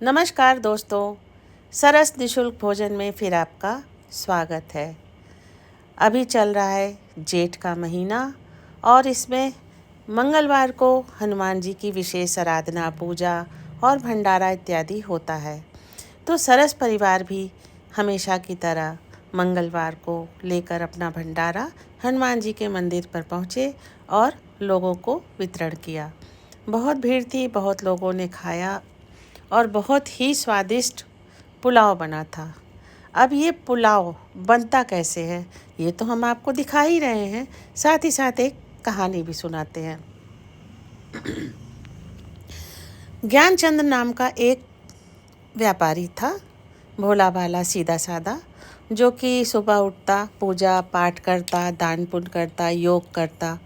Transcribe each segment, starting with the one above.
नमस्कार दोस्तों, सरस निशुल्क भोजन में फिर आपका स्वागत है। अभी चल रहा है जेठ का महीना और इसमें मंगलवार को हनुमान जी की विशेष आराधना, पूजा और भंडारा इत्यादि होता है। तो सरस परिवार भी हमेशा की तरह मंगलवार को लेकर अपना भंडारा हनुमान जी के मंदिर पर पहुँचे और लोगों को वितरण किया। बहुत भीड़ थी, बहुत लोगों ने खाया और बहुत ही स्वादिष्ट पुलाव बना था। अब ये पुलाव बनता कैसे है ये तो हम आपको दिखा ही रहे हैं, साथ ही साथ एक कहानी भी सुनाते हैं। ज्ञानचंद नाम का एक व्यापारी था, भोला भाला सीधा साधा, जो कि सुबह उठता, पूजा पाठ करता, दान पुण्य करता, योग करता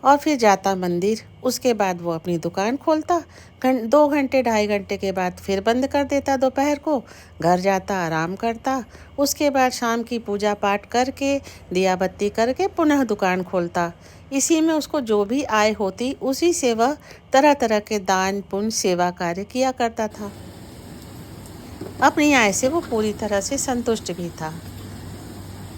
और फिर जाता मंदिर। उसके बाद वो अपनी दुकान खोलता, 2 घंटे 2.5 घंटे के बाद फिर बंद कर देता। दोपहर को घर जाता, आराम करता। उसके बाद शाम की पूजा पाठ करके, दिया बत्ती करके पुनः दुकान खोलता। इसी में उसको जो भी आय होती उसी से वह तरह तरह के दान पुण्य सेवा कार्य किया करता था। अपनी आय से वो पूरी तरह से संतुष्ट भी था,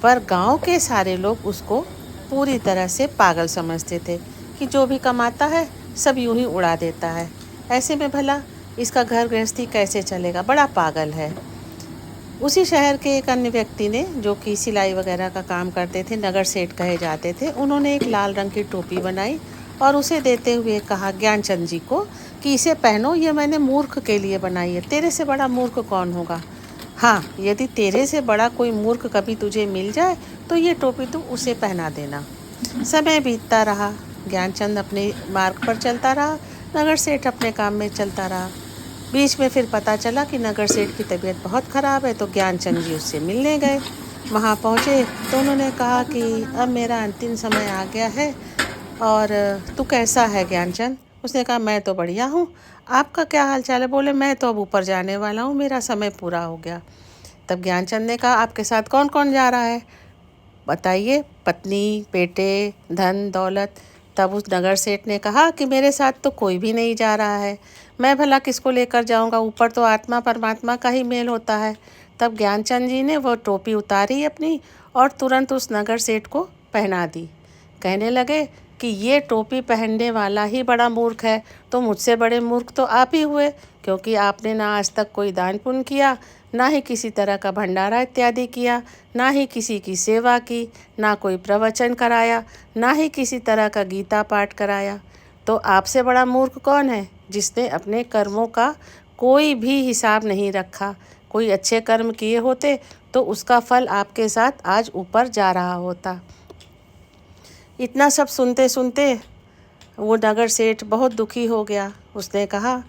पर गांव के सारे लोग उसको पूरी तरह से पागल समझते थे कि जो भी कमाता है सब यूं ही उड़ा देता है। ऐसे में भला इसका घर गृहस्थी कैसे चलेगा, बड़ा पागल है। उसी शहर के एक अन्य व्यक्ति ने, जो कि सिलाई वगैरह का काम करते थे, नगर सेठ कहे जाते थे, उन्होंने एक लाल रंग की टोपी बनाई और उसे देते हुए कहा ज्ञानचंद जी को कि इसे पहनो, ये मैंने मूर्ख के लिए बनाई है, तेरे से बड़ा मूर्ख कौन होगा। हाँ, यदि तेरे से बड़ा कोई मूर्ख कभी तुझे मिल जाए तो ये टोपी तू उसे पहना देना। समय बीतता रहा, ज्ञानचंद अपने मार्ग पर चलता रहा, नगर सेठ अपने काम में चलता रहा। बीच में फिर पता चला कि नगर सेठ की तबीयत बहुत ख़राब है, तो ज्ञानचंद जी उससे मिलने गए। वहाँ पहुँचे तो उन्होंने कहा कि अब मेरा अंतिम समय आ गया है और तू कैसा है ज्ञानचंद। उसने कहा मैं तो बढ़िया हूँ, आपका क्या हाल चाल है। बोले मैं तो अब ऊपर जाने वाला हूँ, मेरा समय पूरा हो गया। तब ज्ञानचंद ने कहा आपके साथ कौन कौन जा रहा है, बताइए, पत्नी, बेटे, धन दौलत। तब उस नगर सेठ ने कहा कि मेरे साथ तो कोई भी नहीं जा रहा है, मैं भला किसको लेकर जाऊंगा, ऊपर तो आत्मा परमात्मा का ही मेल होता है। तब ज्ञानचंद जी ने वो टोपी उतारी अपनी और तुरंत उस नगर सेठ को पहना दी। कहने लगे कि ये टोपी पहनने वाला ही बड़ा मूर्ख है, तो मुझसे बड़े मूर्ख तो आप ही हुए, क्योंकि आपने ना आज तक कोई दान पुण्य किया, ना ही किसी तरह का भंडारा इत्यादि किया, ना ही किसी की सेवा की, ना कोई प्रवचन कराया, ना ही किसी तरह का गीता पाठ कराया। तो आपसे बड़ा मूर्ख कौन है, जिसने अपने कर्मों का कोई भी हिसाब नहीं रखा। कोई अच्छे कर्म किए होते तो उसका फल आपके साथ आज ऊपर जा रहा होता। इतना सब सुनते सुनते वो नगर सेठ बहुत दुखी हो गया। उसने कहा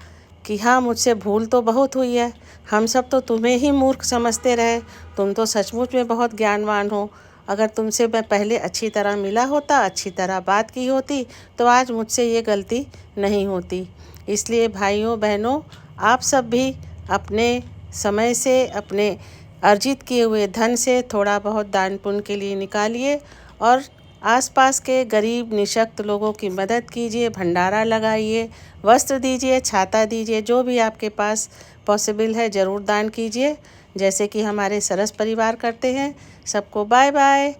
कि हाँ, मुझसे भूल तो बहुत हुई है, हम सब तो तुम्हें ही मूर्ख समझते रहे, तुम तो सचमुच में बहुत ज्ञानवान हो। अगर तुमसे मैं पहले अच्छी तरह मिला होता, अच्छी तरह बात की होती, तो आज मुझसे ये गलती नहीं होती। इसलिए भाइयों बहनों, आप सब भी अपने समय से, अपने अर्जित किए हुए धन से थोड़ा बहुत दान पुण्य के लिए निकालिए और आसपास के गरीब निशक्त लोगों की मदद कीजिए, भंडारा लगाइए, वस्त्र दीजिए, छाता दीजिए, जो भी आपके पास पॉसिबल है ज़रूर दान कीजिए, जैसे कि हमारे सरस परिवार करते हैं। सबको बाय बाय।